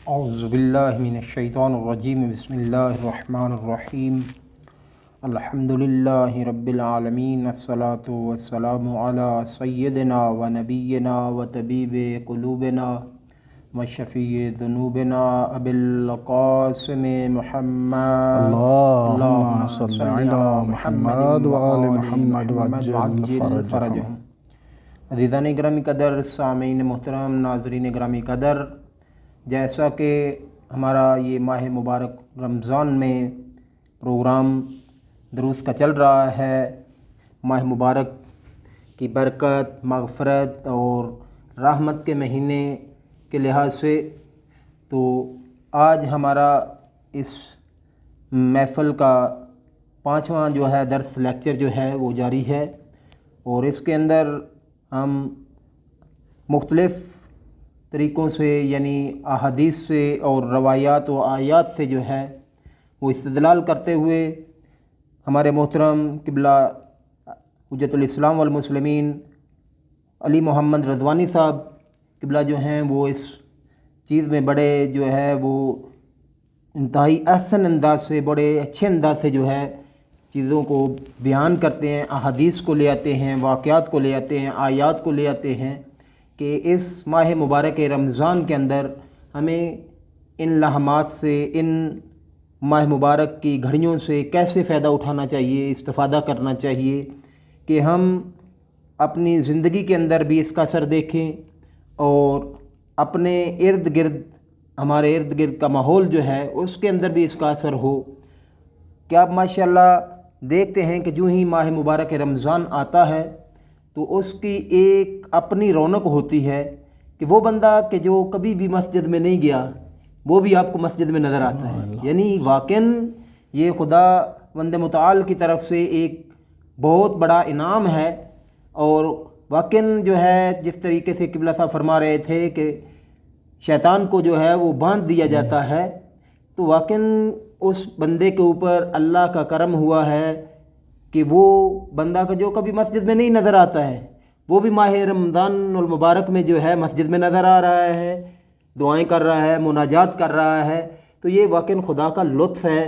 اعوذ باللہ من الشیطان الرجیم، بسم اللہ الرحمن الرحیم، الحمد للہ رب العالمین، الصلاۃ والسلام علی سیدنا و نبینا و طبیب قلوبنا و شفیع ذنوبنا ابی القاسم محمد اللہم صل علی محمد و آل محمد وعجل فرجہم۔ عزیزان گرامی قدر، سامعین محترم، ناظرین گرامی قدر، جیسا کہ ہمارا یہ ماہ مبارک رمضان میں پروگرام دروس کا چل رہا ہے، ماہ مبارک کی برکت، مغفرت اور رحمت کے مہینے کے لحاظ سے، تو آج ہمارا اس محفل کا 5واں جو ہے درس لیکچر جو ہے وہ جاری ہے، اور اس کے اندر ہم مختلف طریقوں سے یعنی احادیث سے اور روایات و آیات سے جو ہے وہ استدلال کرتے ہوئے ہمارے محترم قبلہ حجت الاسلام والمسلمین علی محمد رضوانی صاحب قبلہ جو ہیں وہ اس چیز میں بڑے جو ہے وہ انتہائی احسن انداز سے، بڑے اچھے انداز سے جو ہے چیزوں کو بیان کرتے ہیں، احادیث کو لے آتے ہیں، واقعات کو لے آتے ہیں، آیات کو لے آتے ہیں کہ اس ماہ مبارک رمضان کے اندر ہمیں ان لمحات سے، ان ماہ مبارک کی گھڑیوں سے کیسے فائدہ اٹھانا چاہیے، استفادہ کرنا چاہیے کہ ہم اپنی زندگی کے اندر بھی اس کا اثر دیکھیں اور اپنے ارد گرد، ہمارے ارد گرد کا ماحول جو ہے اس کے اندر بھی اس کا اثر ہو۔ کہ آپ ماشاءاللہ دیکھتے ہیں کہ جو ہی ماہ مبارک رمضان آتا ہے تو اس کی ایک اپنی رونق ہوتی ہے کہ وہ بندہ کہ جو کبھی بھی مسجد میں نہیں گیا وہ بھی آپ کو مسجد میں نظر آتا ہے، یعنی واقعاً یہ خدا بند متعال کی طرف سے ایک بہت بڑا انعام ہے۔ اور واقعاً جو ہے جس طریقے سے قبلہ صاحب فرما رہے تھے کہ شیطان کو جو ہے وہ باندھ دیا جاتا ہے، تو واقعاً اس بندے کے اوپر اللہ کا کرم ہوا ہے کہ وہ بندہ کا جو کبھی مسجد میں نہیں نظر آتا ہے وہ بھی ماہ رمضان المبارک میں جو ہے مسجد میں نظر آ رہا ہے، دعائیں کر رہا ہے، مناجات کر رہا ہے۔ تو یہ واقعاً خدا کا لطف ہے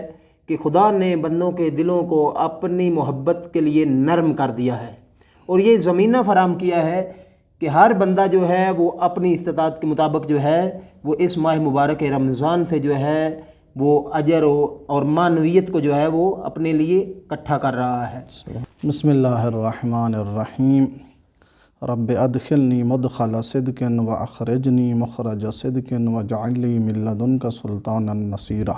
کہ خدا نے بندوں کے دلوں کو اپنی محبت کے لیے نرم کر دیا ہے، اور یہ زمینہ فراہم کیا ہے کہ ہر بندہ جو ہے وہ اپنی استطاعت کے مطابق جو ہے وہ اس ماہ مبارک رمضان سے جو ہے وہ اجر اور معنویت کو جو ہے وہ اپنے لیے اکٹھا کر رہا ہے۔ بسم اللہ الرحمن الرحیم، رب ادخلنی مدخل صدق و اخرجنی مخرج صدق واجعل لی من لدنک سلطانا نصیرا۔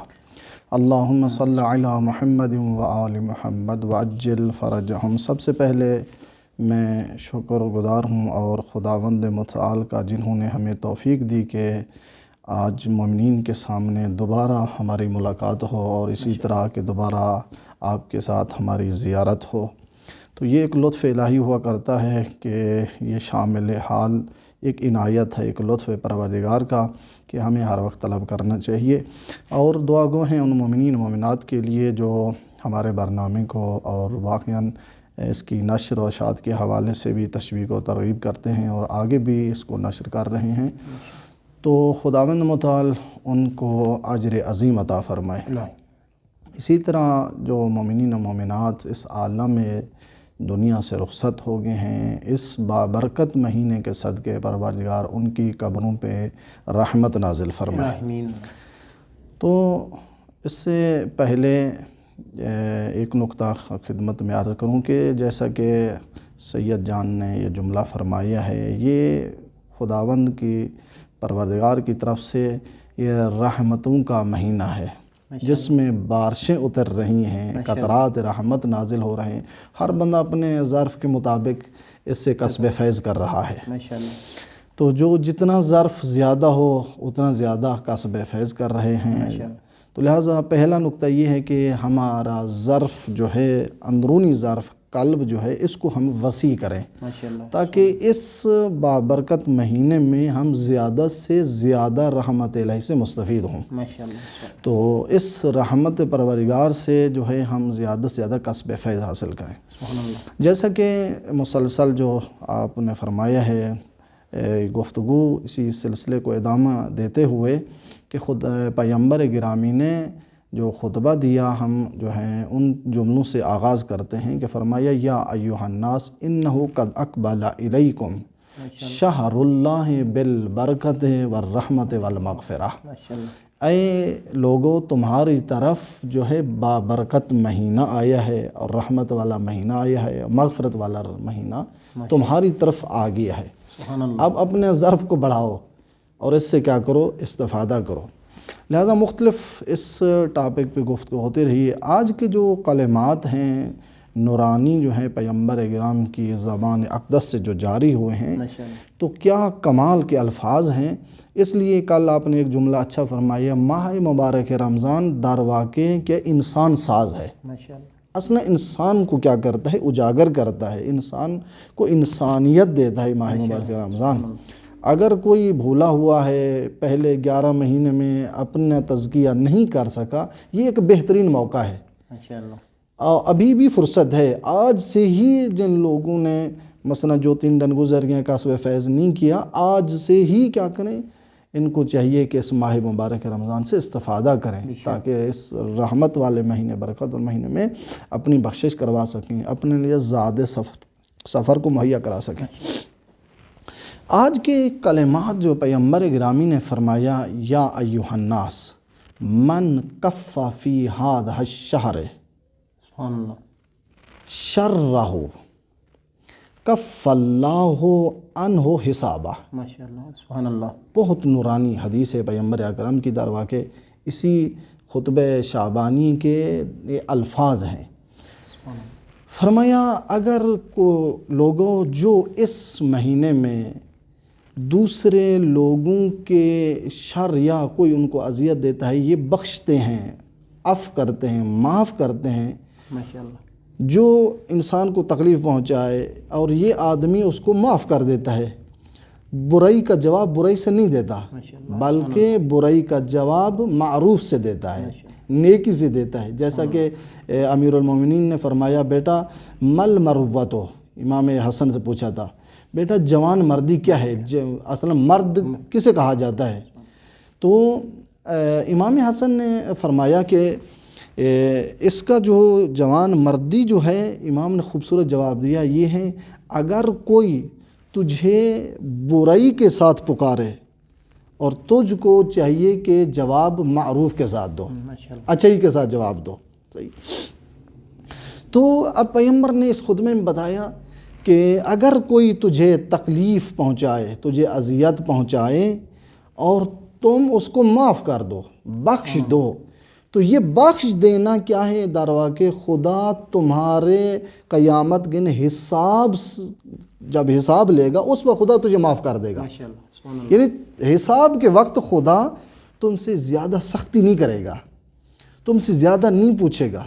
اللہم صل علی محمد و آل محمد وعجل فرجہم۔ سب سے پہلے میں شکر گزار ہوں اور خداوند متعال کا جنہوں نے ہمیں توفیق دی کہ آج مومنین کے سامنے دوبارہ ہماری ملاقات ہو اور اسی طرح کہ دوبارہ آپ کے ساتھ ہماری زیارت ہو۔ تو یہ ایک لطف الہی ہوا کرتا ہے کہ یہ شامل حال ایک عنایت ہے، ایک لطف پروردگار کا کہ ہمیں ہر وقت طلب کرنا چاہیے، اور دعا گو ہیں ان مومنین مومنات کے لیے جو ہمارے برنامے کو اور واقعاً اس کی نشر و اشاعت کے حوالے سے بھی تشویق و ترغیب کرتے ہیں اور آگے بھی اس کو نشر کر رہے ہیں، تو خداوند متعال ان کو اجر عظیم عطا فرمائے۔ اسی طرح جو مومنین و مومنات اس عالم دنیا سے رخصت ہو گئے ہیں، اس بابرکت مہینے کے صدقے پروردگار ان کی قبروں پہ رحمت نازل فرمائے۔ تو اس سے پہلے ایک نقطہ خدمت میں عرض کروں کہ جیسا کہ سید جان نے یہ جملہ فرمایا ہے، یہ خداوند کی پروردگار کی طرف سے یہ رحمتوں کا مہینہ ہے جس میں بارشیں اتر رہی ہیں، قطرات رحمت نازل ہو رہے ہیں، ہر بندہ اپنے ظرف کے مطابق اس سے کسب فیض کر رہا ہے۔ تو جو جتنا ظرف زیادہ ہو اتنا زیادہ کسب فیض کر رہے ہیں۔ تو لہٰذا پہلا نقطہ یہ ہے کہ ہمارا ظرف جو ہے، اندرونی ظرف قلب جو ہے، اس کو ہم وسیع کریں تاکہ اس بابرکت مہینے میں ہم زیادہ سے زیادہ رحمت الہی سے مستفید ہوں۔ تو اس رحمت پروردگار سے جو ہے ہم زیادہ سے زیادہ کسب فیض حاصل کریں۔ جیسا کہ مسلسل جو آپ نے فرمایا ہے گفتگو اسی سلسلے کو ادامہ دیتے ہوئے کہ خود پیغمبر گرامی نے جو خطبہ دیا ہم جو ہیں ان جملوں سے آغاز کرتے ہیں کہ فرمایا یا ایھا الناس انہ قد اقبل الیکم شہر اللہ بالبرکت والرحمت والمغفرہ، اے لوگوں تمہاری طرف جو ہے بابرکت مہینہ آیا ہے اور رحمت والا مہینہ آیا ہے، مغفرت والا مہینہ تمہاری طرف آ گیا ہے۔ اب اپنے ظرف کو بڑھاؤ اور اس سے کیا کرو، استفادہ کرو۔ لہذا مختلف اس ٹاپک پہ گفتگو ہوتی رہی ہے۔ آج کے جو کلمات ہیں نورانی جو ہیں پیغمبر اکرام کی زبان اقدس سے جو جاری ہوئے ہیں تو کیا کمال کے الفاظ ہیں۔ اس لیے کل آپ نے ایک جملہ اچھا فرمایا، ماہ مبارک رمضان در واقع کہ انسان ساز ہے۔ اصلا انسان کو کیا کرتا ہے، اجاگر کرتا ہے، انسان کو انسانیت دیتا ہے ماہ مبارک رمضان۔ اگر کوئی بھولا ہوا ہے پہلے 11 مہینے میں اپنا تزکیہ نہیں کر سکا، یہ ایک بہترین موقع ہے، ابھی بھی فرصت ہے۔ آج سے ہی جن لوگوں نے مثلا جو 3 دن گزر گئے کسب فیض نہیں کیا، آج سے ہی کیا کریں، ان کو چاہیے کہ اس ماہ مبارک رمضان سے استفادہ کریں تاکہ اس رحمت والے مہینے، برکت والے مہینے میں اپنی بخشش کروا سکیں، اپنے لیے زاد سفر کو مہیا کرا سکیں۔ آج کے کلمات جو پیغمبر گرامی نے فرمایا، یا ایھا الناس من کف فی ھذا الشہر شرہ کف اللہ عنہ حسابہ، سبحان اللہ، بہت نورانی حدیث ہے پیغمبر اکرم کی، در واقع اسی خطبہ شعبانی کے یہ الفاظ ہیں۔ فرمایا اگر لوگوں جو اس مہینے میں دوسرے لوگوں کے شر یا کوئی ان کو اذیت دیتا ہے، یہ بخشتے ہیں، عفو کرتے ہیں، معاف کرتے ہیں، جو انسان کو تکلیف پہنچائے اور یہ آدمی اس کو معاف کر دیتا ہے، برائی کا جواب برائی سے نہیں دیتا بلکہ برائی کا جواب معروف سے دیتا ہے، نیکی سے دیتا ہے۔ جیسا کہ امیر المومنین نے فرمایا، بیٹا مل مروتو، امام حسن سے پوچھا تھا، بیٹا جوان مردی کیا ہے، اصلا مرد کسے کہا جاتا ہے؟ تو امام حسن نے فرمایا کہ اس کا جو جوان مردی جو ہے، امام نے خوبصورت جواب دیا، یہ ہے اگر کوئی تجھے برائی کے ساتھ پکارے اور تجھ کو چاہیے کہ جواب معروف کے ساتھ دو، اچھائی کے ساتھ جواب دو۔ تو اب پیغمبر نے اس خطبے میں بتایا کہ اگر کوئی تجھے تکلیف پہنچائے، تجھے اذیت پہنچائے اور تم اس کو معاف کر دو، بخش دو، تو یہ بخش دینا کیا ہے، در واقع خدا تمہارے قیامت کے حساب، جب حساب لے گا اس وقت خدا تجھے معاف کر دے گا۔ یعنی حساب کے وقت خدا تم سے زیادہ سختی نہیں کرے گا، تم سے زیادہ نہیں پوچھے گا۔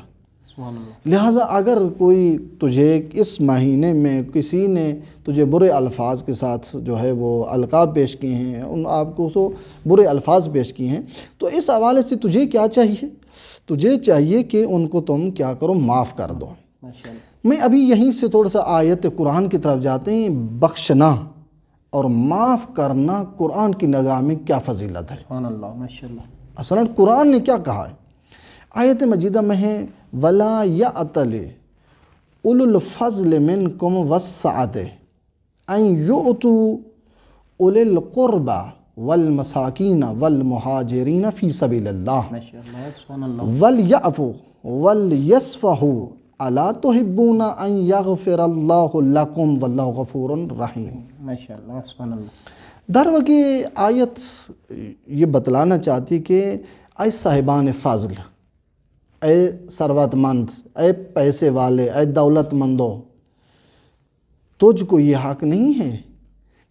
لہٰذا اگر کوئی تجھے اس مہینے میں کسی نے تجھے برے الفاظ کے ساتھ جو ہے وہ القاب پیش کیے ہیں، ان آپ کو سو برے الفاظ پیش کیے ہیں، تو اس حوالے سے تجھے کیا چاہیے، تجھے چاہیے کہ ان کو تم کیا کرو، معاف کر دو۔ میں ابھی یہیں سے تھوڑا سا آیت قرآن کی طرف جاتے ہیں۔ بخشنا اور معاف کرنا قرآن کی نگاہ میں کیا فضیلت ہے، سبحان اللہ، ماشاءاللہ۔ اصلاً قرآن نے کیا کہا ہے؟ آیت مجیدہ میں ہے وَلَا يَأْتَلِ أُولُو الْفَضْلِ مِنْكُمْ وَالسَّعَةِ أَنْ يُؤْتُوا أُولِي الْقُرْبَى وَالْمَسَاكِينَ وَالْمُهَاجِرِينَ فِي سَبِيلِ اللَّهِ وَلْيَعْفُوا وَلْيَصْفَحُوا أَلَا تُحِبُّونَ أَنْ يَغْفِرَ اللَّهُ لَكُمْ وَاللَّهُ غَفُورٌ رَحِيمٌ۔ ماشاءاللہ، سبحان اللہ۔ در واقع آیت یہ بتلانا چاہتی کہ اے صاحبان فضل، اے ثروت مند، اے پیسے والے، اے دولت مندو، تجھ کو یہ حق نہیں ہے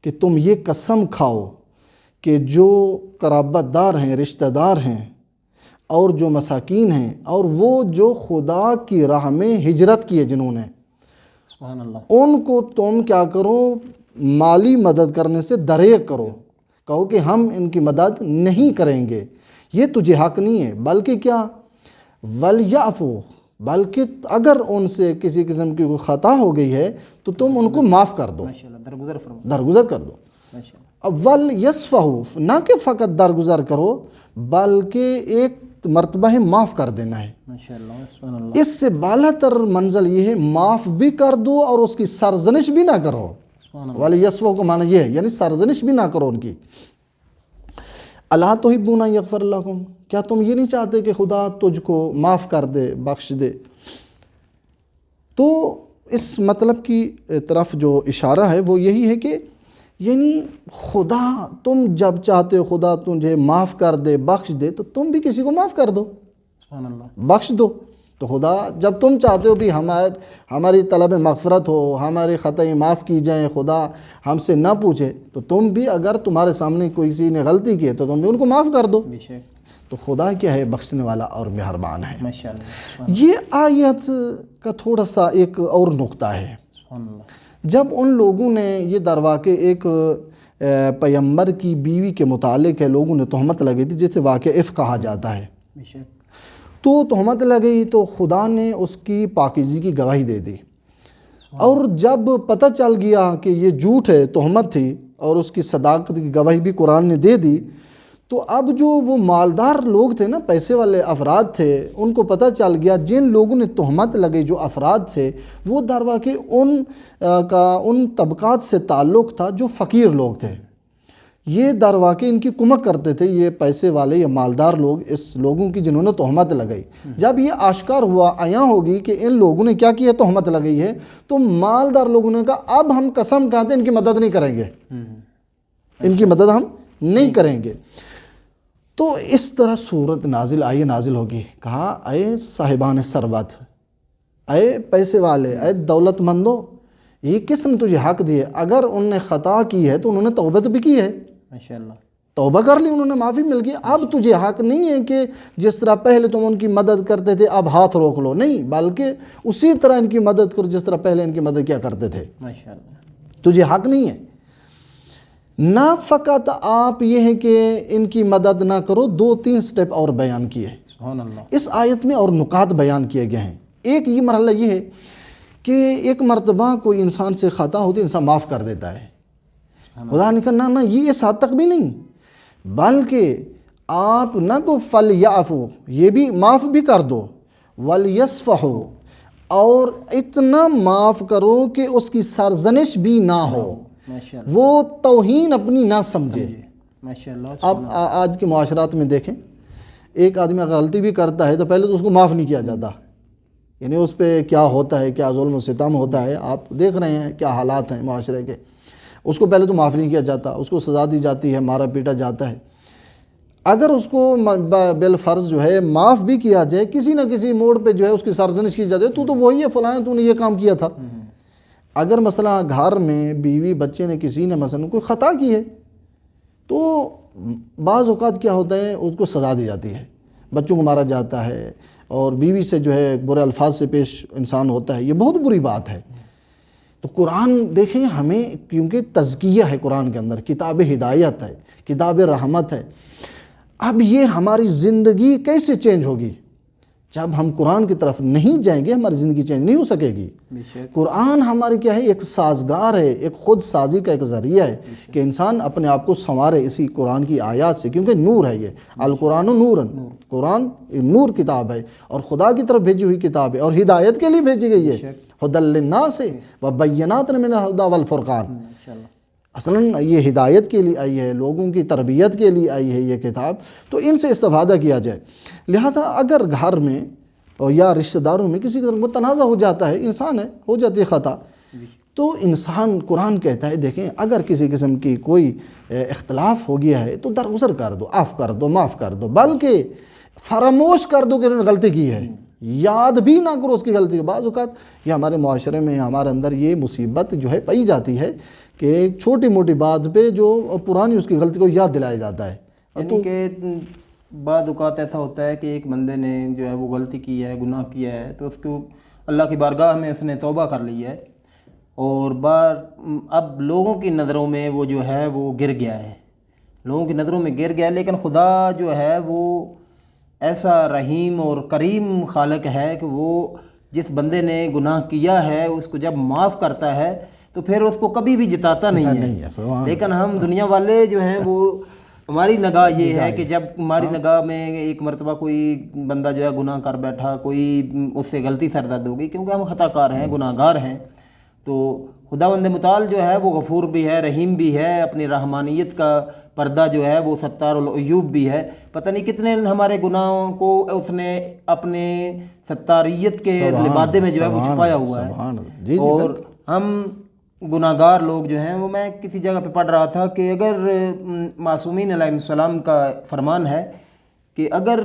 کہ تم یہ قسم کھاؤ کہ جو قرابت دار ہیں، رشتہ دار ہیں اور جو مساکین ہیں اور وہ جو خدا کی راہ میں ہجرت کی ہے جنہوں نے، سبحان اللہ، ان کو تم کیا کرو، مالی مدد کرنے سے دریغ کرو، کہو کہ ہم ان کی مدد نہیں کریں گے، یہ تجھے حق نہیں ہے، بلکہ کیا، وَلْيَعْفُوا، بلکہ اگر ان سے کسی قسم کی کوئی خطا ہو گئی ہے تو تم ان کو معاف کر دو، درگزر فرما، درگزر کر دو۔ اب وَلْيَصْفَحُوا، نہ کہ فقط درگزر کرو بلکہ ایک مرتبہ ہے معاف کر دینا ہے۔ ماشاءاللہ سبحان اللہ۔ اس سے بالا تر منزل یہ ہے معاف بھی کر دو اور اس کی سرزنش بھی نہ کرو۔ سبحان اللہ۔ وَلِيَسْوَ کو معنی یہ ہے، یعنی سرزنش بھی نہ کرو ان کی۔ اَلَا تُحِبُّونَ أَن يَغْفِرَ لَكُمْ، کیا تم یہ نہیں چاہتے کہ خدا تجھ کو معاف کر دے، بخش دے؟ تو اس مطلب کی طرف جو اشارہ ہے وہ یہی ہے کہ یعنی خدا تم جب چاہتے ہو خدا تجھے معاف کر دے، بخش دے، تو تم بھی کسی کو معاف کر دو، سبحان اللہ۔ بخش دو۔ تو خدا جب تم چاہتے ہو بھی ہماری طلب مغفرت ہو، ہمارے خطائیں معاف کی جائیں، خدا ہم سے نہ پوچھے، تو تم بھی اگر تمہارے سامنے کسی نے غلطی کی ہے تو تم بھی ان کو معاف کر دو۔ بے شک۔ تو خدا کیا ہے؟ بخشنے والا اور مہربان ہے۔ ماشاءاللہ یہ آیت کا تھوڑا سا ایک اور نقطہ ہے۔ سبحان اللہ۔ جب ان لوگوں نے یہ درواقع ایک پیغمبر کی بیوی کے متعلق ہے لوگوں نے تہمت لگی تھی، جسے واقع افک کہا جاتا ہے، بے شک۔ تو تہمت لگی تو خدا نے اس کی پاکیزگی کی گواہی دے دی، اور جب پتہ چل گیا کہ یہ جھوٹ ہے، تہمت تھی، اور اس کی صداقت کی گواہی بھی قرآن نے دے دی، تو اب جو وہ مالدار لوگ تھے نا، پیسے والے افراد تھے، ان کو پتہ چل گیا جن لوگوں نے تہمت لگے، جو افراد تھے وہ درواقع ان طبقات سے تعلق تھا جو فقیر لوگ تھے۔ یہ درواقع ان کی کمک کرتے تھے، یہ پیسے والے یا مالدار لوگ، اس لوگوں کی جنہوں نے تہمت لگائی۔ جب یہ آشکار ہوا، عیاں ہوگی کہ ان لوگوں نے کیا کیا، تہمت لگائی ہے، تو مالدار لوگوں نے کہا اب ہم قسم کھاتے ہیں ان کی مدد نہیں کریں گے، ان کی مدد ہم نہیں کریں گے۔ تو اس طرح صورت نازل ہوگی، کہا اے صاحبان ثروت، اے پیسے والے، اے دولت مندو، یہ کس نے تجھے حق دیے؟ اگر ان نے خطا کی ہے تو انہوں نے توبہ بھی کی ہے، ماشاءاللہ، توبہ کر لی، انہوں نے معافی مل گئی۔ اب تجھے حق نہیں ہے کہ جس طرح پہلے تم ان کی مدد کرتے تھے اب ہاتھ روک لو، نہیں، بلکہ اسی طرح ان کی مدد کرو جس طرح پہلے ان کی مدد کیا کرتے تھے۔ ماشاءاللہ، تجھے حق نہیں ہے۔ نہ فقط آپ یہ ہے کہ ان کی مدد نہ کرو، 2-3 سٹیپ اور بیان کیے سبحان اللہ۔ اس آیت میں، اور نکات بیان کیے گئے ہیں۔ ایک یہ مرحلہ یہ ہے کہ ایک مرتبہ کوئی انسان سے خطا ہوتی ہے، انسان معاف کر دیتا ہے، خدا نے کہا نہ یہ اس حد تک بھی نہیں، بلکہ آپ نہ کو فَلْيَعْفُوا، یہ بھی معاف بھی کر دو، وَلْيَصْفَحُوا، اور اتنا معاف کرو کہ اس کی سرزنش بھی نہ ہو، ماشاءاللہ، وہ توہین اپنی نہ سمجھے۔ ماشاءاللہ۔ اب آج کے معاشرات میں دیکھیں، ایک آدمی اگر غلطی بھی کرتا ہے تو پہلے تو اس کو معاف نہیں کیا جاتا، یعنی اس پہ کیا ہوتا ہے، کیا ظلم و ستم ہوتا ہے، آپ دیکھ رہے ہیں کیا حالات ہیں معاشرے کے۔ اس کو پہلے تو معاف نہیں کیا جاتا، اس کو سزا دی جاتی ہے، مارا پیٹا جاتا ہے۔ اگر اس کو بالفرض جو ہے معاف بھی کیا جائے، کسی نہ کسی موڑ پہ جو ہے اس کی سرزنش کی جاتی ہے، تو وہی ہے فلاں، تو نے یہ کام کیا تھا۔ اگر مثلا گھر میں بیوی بچے نے کسی نے مثلا کوئی خطا کی ہے، تو بعض اوقات کیا ہوتا ہے، اس کو سزا دی جاتی ہے، بچوں کو مارا جاتا ہے، اور بیوی سے جو ہے برے الفاظ سے پیش انسان ہوتا ہے، یہ بہت بری بات ہے۔ تو قرآن دیکھیں ہمیں، کیونکہ تزکیہ ہے قرآن کے اندر، کتاب ہدایت ہے، کتاب رحمت ہے۔ اب یہ ہماری زندگی کیسے چینج ہوگی؟ جب ہم قرآن کی طرف نہیں جائیں گے ہماری زندگی چینج نہیں ہو سکے گی۔ قرآن ہماری کیا ہے، ایک سازگار ہے، ایک خود سازی کا ایک ذریعہ ہے کہ انسان اپنے آپ کو سنوارے اسی قرآن کی آیات سے، کیونکہ نور ہے، یہ القرآن نورن، قرآن نور کتاب ہے اور خدا کی طرف بھیجی ہوئی کتاب ہے، اور ہدایت کے لیے بھیجی گئی ہے، ھدی للناس وبینات من الھدی والفرقان۔ اصلاً یہ ہدایت کے لیے آئی ہے، لوگوں کی تربیت کے لیے آئی ہے یہ کتاب، تو ان سے استفادہ کیا جائے۔ لہٰذا اگر گھر میں یا رشتہ داروں میں کسی قسم کو تنازع ہو جاتا ہے، انسان ہے، ہو جاتی ہے خطا، تو انسان، قرآن کہتا ہے دیکھیں اگر کسی قسم کی کوئی اختلاف ہو گیا ہے تو درگزر کر دو، عفو کر دو، معاف کر دو، بلکہ فراموش کر دو کہ انہوں نے غلطی کی ہے، یاد بھی نہ کرو اس کی غلطی کو۔ بعض اوقات یہ ہمارے معاشرے میں، ہمارے اندر یہ مصیبت جو ہے پائی جاتی ہے کہ ایک چھوٹی موٹی بات پہ جو پرانی اس کی غلطی کو یاد دلایا جاتا ہے۔ یعنی کہ بعض اوقات ایسا ہوتا ہے کہ ایک بندے نے جو ہے وہ غلطی کی ہے، گناہ کیا ہے، تو اس کو اللہ کی بارگاہ میں اس نے توبہ کر لی ہے، اور اب لوگوں کی نظروں میں وہ جو ہے وہ گر گیا ہے، لوگوں کی نظروں میں گر گیا ہے، لیکن خدا جو ہے وہ ایسا رحیم اور کریم خالق ہے کہ وہ جس بندے نے گناہ کیا ہے اس کو جب معاف کرتا ہے تو پھر اس کو کبھی بھی جتاتا نہیں ہے۔ لیکن ہم دنیا والے جو ہیں وہ ہماری نگاہ یہ ہے کہ جب ہماری نگاہ میں ایک مرتبہ کوئی بندہ جو ہے گناہ کر بیٹھا، کوئی اس سے غلطی سرزد ہو گئی، کیونکہ ہم خطا کار ہیں، گناہ گار ہیں، تو خداوند متعال جو ہے وہ غفور بھی ہے، رحیم بھی ہے، اپنی رحمانیت کا پردہ جو ہے وہ ستار العیوب بھی ہے۔ پتہ نہیں کتنے ہمارے گناہوں کو اس نے اپنے ستاریت کے لبادے میں جو ہے وہ چھپایا ہوا ہے، اور ہم گناہ گار لوگ جو ہیں وہ، میں کسی جگہ پہ پڑھ رہا تھا کہ اگر معصومین علیہ السلام کا فرمان ہے کہ اگر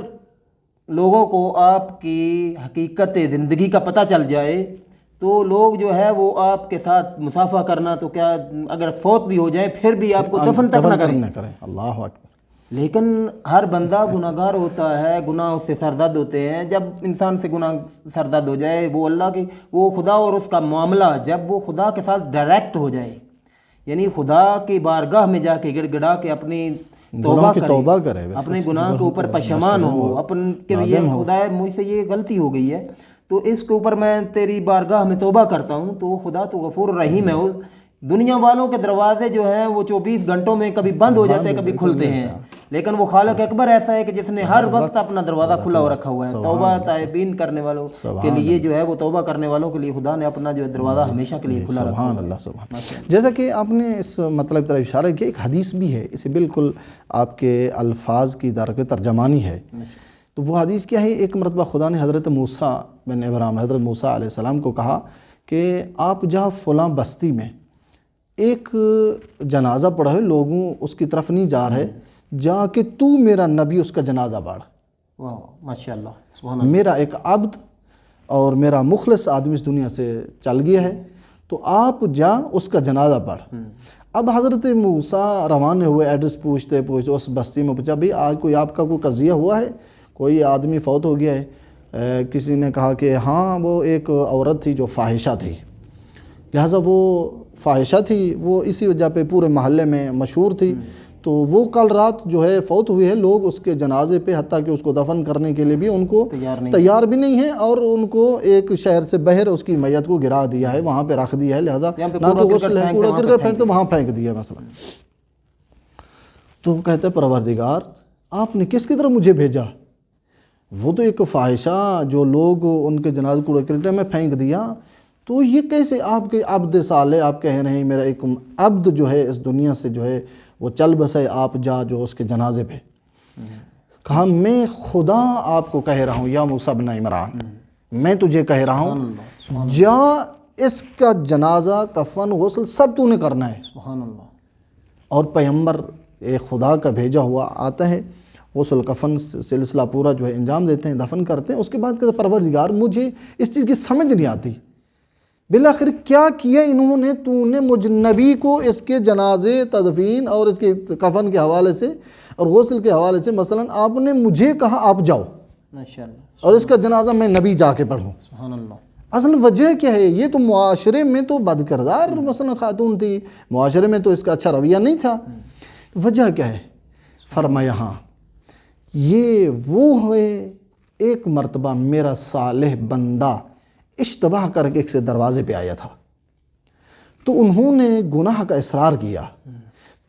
لوگوں کو آپ کی حقیقت زندگی کا پتہ چل جائے تو لوگ جو ہے وہ آپ کے ساتھ مصافحہ کرنا، تو کیا اگر فوت بھی ہو جائیں پھر بھی آپ کو دفن تک نہ کریں۔ اللہ اکبر۔ لیکن ہر بندہ گناہ گار ہوتا ہے، گناہ اس سے سرزد ہوتے ہیں۔ جب انسان سے گناہ سرزد ہو جائے، وہ اللہ کی، وہ خدا اور اس کا معاملہ جب وہ خدا کے ساتھ ڈائریکٹ ہو جائے، یعنی خدا کی بارگاہ میں جا کے گڑ گڑا کے اپنی توبہ کرے، اپنے گناہ کے اوپر پشیمان ہو، اپن کہ یہ خدا مجھ سے یہ غلطی ہو گئی ہے تو اس کے اوپر میں تیری بارگاہ میں توبہ کرتا ہوں، تو خدا تو غفور رحیم ہے۔ دنیا والوں کے دروازے جو ہیں وہ 24 گھنٹوں میں کبھی بند ہو جاتے ہیں، کبھی کھلتے ہیں، لیکن وہ خالق اکبر ایسا ہے کہ جس نے ہر وقت اپنا دروازہ کھلا ہو رکھا ہوا ہے۔ توبہ تائبین کرنے والوں کے لیے جو ہے وہ، توبہ کرنے والوں کے لیے خدا نے اپنا جو دروازہ ہمیشہ کے لیے کھلا رکھا ہے۔ سبحان اللہ۔ جیسا کہ آپ نے اس مطلب طرف اشارہ کیا، ایک حدیث بھی ہے، اسے بالکل آپ کے الفاظ کی درجہ ترجمانی ہے، تو وہ حدیث کیا ہے؟ ایک مرتبہ خدا نے حضرت موسیٰ بن ابراہیم، حضرت موسیٰ علیہ السلام کو کہا کہ آپ جہاں فلاں بستی میں ایک جنازہ پڑا ہے، لوگوں اس کی طرف نہیں جا رہے، جا کے تو میرا نبی اس کا جنازہ پڑھ۔ واہ ماشاءاللہ، سبحان اللہ۔ میرا ایک عبد اور میرا مخلص آدمی اس دنیا سے چل گیا ہے، تو آپ جا اس کا جنازہ پڑھ۔ اب حضرت موسیٰ روانہ ہوئے، ایڈریس پوچھتے اس بستی میں پوچھا، بھئی آج کوئی آپ کا کوئی قضیہ ہوا ہے، کوئی آدمی فوت ہو گیا ہے؟ کسی نے کہا کہ ہاں وہ ایک عورت تھی جو فاحشہ تھی، لہٰذا وہ فاحشہ تھی، وہ اسی وجہ پہ پورے محلے میں مشہور تھی، تو وہ کل رات جو ہے فوت ہوئی ہے، لوگ اس کے جنازے پہ حتیٰ کہ اس کو دفن کرنے کے لیے بھی ان کو تیار بھی نہیں ہے، اور ان کو ایک شہر سے باہر اس کی میت کو گرا دیا ہے، وہاں پہ رکھ دیا ہے، لہٰذا نہ کہ غسل ہے، کوڑا کرکٹ پھینک تو وہاں پھینک دیا مثلا۔ تو کہتے ہیں پروردگار آپ نے کس کی طرف مجھے بھیجا؟ وہ تو ایک فاحشہ جو لوگ ان کے جنازے کوڑے کرکٹ میں پھینک دیا، تو یہ کیسے آپ کے عبد صالح آپ کہہ رہے ہیں میرا ایک عبد جو ہے اس دنیا سے جو ہے وہ چل بسے، آپ جا جو اس کے جنازے پہ۔ کہا میں خدا آپ کو کہہ رہا ہوں یا موسیٰ بن عمران، میں تجھے کہہ رہا ہوں جا اس کا جنازہ، کفن، غسل سب تو نے کرنا ہے۔ سبحان اللہ۔ اور پیغمبر ایک خدا کا بھیجا ہوا آتا ہے، غسل کفن سلسلہ پورا جو ہے انجام دیتے ہیں، دفن کرتے ہیں، اس کے بعد کہتے پروردگار مجھے اس چیز کی سمجھ نہیں آتی، بالآخر کیا کیا انہوں نے، تو نے مجھ نبی کو اس کے جنازے، تدفین اور اس کے کفن کے حوالے سے اور غسل کے حوالے سے مثلا آپ نے مجھے کہا آپ جاؤ اور اس کا جنازہ میں نبی جا کے پڑھوں۔ سبحان اللہ۔ اصل وجہ کیا ہے؟ یہ تو معاشرے میں تو بد کردار مثلا خاتون تھی، معاشرے میں تو اس کا اچھا رویہ نہیں تھا، وجہ کیا ہے؟ فرمایا ہاں یہ وہ ہے، ایک مرتبہ میرا صالح بندہ اشتباہ کر کے ایک سے دروازے پہ آیا تھا، تو انہوں نے گناہ کا اصرار کیا،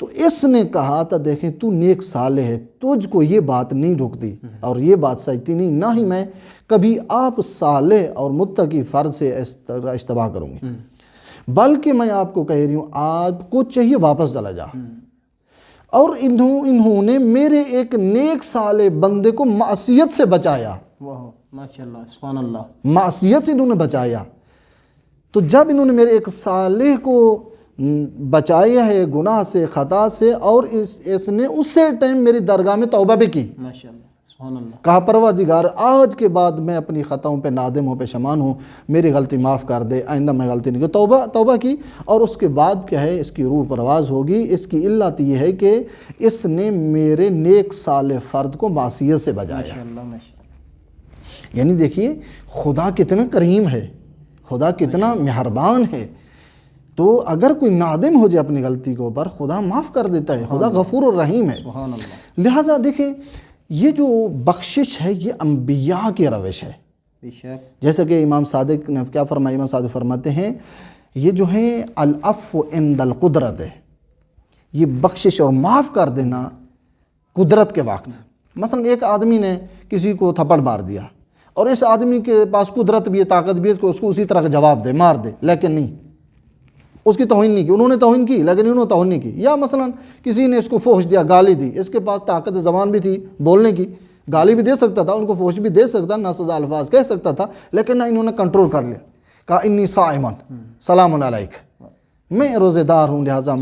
تو اس نے کہا تھا دیکھیں تو نیک صالح ہے، تجھ کو یہ بات نہیں ڈھکتی اور یہ بات سچتی نہیں، نہ ہی میں کبھی آپ صالح اور متقی فرد سے اشتباہ کروں گی، بلکہ میں آپ کو کہہ رہی ہوں آپ کو چاہیے واپس چلا جا۔ اور انہوں نے میرے ایک نیک صالح بندے کو معصیت سے بچایا، ماشاءاللہ، سبحان اللہ، معصیت سے انہوں نے بچایا۔ تو جب انہوں نے میرے ایک صالح کو بچایا ہے گناہ سے، خطا سے، اور اس نے اس سے ٹائم میری درگاہ میں توبہ بھی کی، ماشاءاللہ، سبحان اللہ، کہا پروردگار آج کے بعد میں اپنی خطاؤں پہ نادم ہوں، پشیمان ہوں، میری غلطی معاف کر دے، آئندہ میں غلطی نہیں کروں، توبہ کی۔ اور اس کے بعد کیا ہے؟ اس کی روح پرواز ہوگی۔ اس کی علت یہ ہے کہ اس نے میرے نیک صالح فرد کو معصیت سے بچایا۔ یعنی دیکھیے خدا کتنا کریم ہے، خدا کتنا مہربان ہے، تو اگر کوئی نادم ہو جائے اپنی غلطی کے اوپر، خدا معاف کر دیتا ہے، خدا غفور الرحیم ہے۔ لہٰذا دیکھیں یہ جو بخشش ہے یہ انبیاء کی روش ہے، جیسا کہ امام صادق نے کیا فرمایا، امام صادق فرماتے ہیں یہ جو ہے العفو عند القدرت ہے، یہ بخشش اور معاف کر دینا قدرت کے وقت مثلا ایک آدمی نے کسی کو تھپڑ مار دیا اور اس آدمی کے پاس قدرت بھی ہے، طاقت بھی ہے کہ اس کو اسی طرح کا جواب دے، مار دے، لیکن نہیں، اس کی توہین نہیں کی، انہوں نے توہین کی لیکن انہوں نے توہین نہیں کی۔ یا مثلا کسی نے اس کو فحش دیا، گالی دی، اس کے پاس طاقت زبان بھی تھی بولنے کی، گالی بھی دے سکتا تھا، ان کو فحش بھی دے سکتا، ناسزا الفاظ کہہ سکتا تھا، لیکن نہ انہوں نے کنٹرول کر لیا، کہا انی صائمن سلام علیک، میں روزے دار ہوں لہٰذا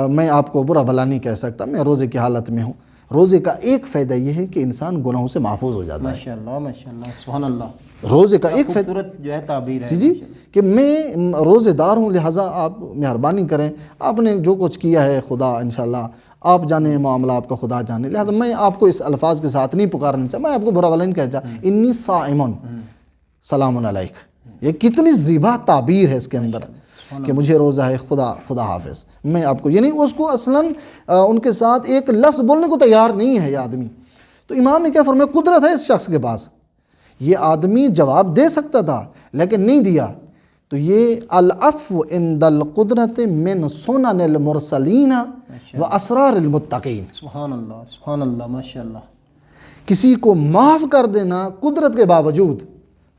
میں آپ کو برا بھلا نہیں کہہ سکتا، میں روزے کی حالت میں ہوں۔ روزے کا ایک فائدہ یہ ہے کہ انسان گناہوں سے محفوظ ہو جاتا ہے۔ ماشاءاللہ ماشاءاللہ سبحان اللہ، روزے کا ایک فائدہ خوبصورت جو ہے تعبیر ہے جی کہ میں روزے دار ہوں لہٰذا آپ مہربانی کریں، آپ نے جو کچھ کیا ہے خدا انشاءاللہ آپ جانے، معاملہ آپ کا خدا جانے، لہٰذا میں آپ کو اس الفاظ کے ساتھ نہیں پکارنا چاہتا، میں آپ کو برا بھلا نہیں کہنا چاہتا، انی صائمن سلام علیک۔ یہ کتنی زیبا تعبیر ہے اس کے اندر کہ مجھے روزہ ہے، خدا حافظ، میں آپ کو، یعنی اس کو اصلاً ان کے ساتھ ایک لفظ بولنے کو تیار نہیں ہے یہ آدمی۔ تو امام نے کیا فرمایا، قدرت ہے اس شخص کے پاس، یہ آدمی جواب دے سکتا تھا لیکن نہیں دیا، تو یہ العفو عند القدرت من سنن المرسلین و اسرار المتقین۔ سبحان اللہ سبحان اللہ ماشاءاللہ۔ کسی کو معاف کر دینا قدرت کے باوجود،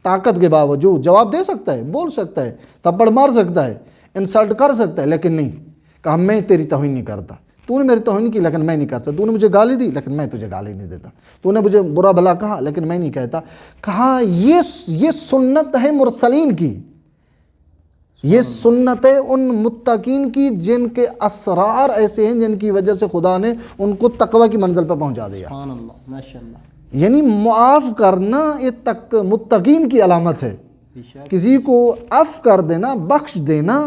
طاقت کے باوجود، جواب دے سکتا ہے، بول سکتا ہے، تھپڑ مار سکتا ہے، انسلٹ کر سکتا ہے، لیکن نہیں کہا میں تیری توہین نہیں کرتا، تو نے میری توہین کی لیکن میں نہیں کرتا، تو نے مجھے گالی دی لیکن میں تجھے گالی نہیں دیتا، تو نے مجھے برا بھلا کہا لیکن میں نہیں کہتا۔ کہا یہ سنت ہے مرسلین کی، یہ سنت ہے ان متقین کی جن کے اسرار ایسے ہیں جن کی وجہ سے خدا نے ان کو تقوی کی منزل پر پہنچا دیا۔ سبحان اللہ ماشاءاللہ۔ یعنی معاف کرنا یہ متقین کی علامت ہے، کسی کو عفو کر دینا، بخش دینا،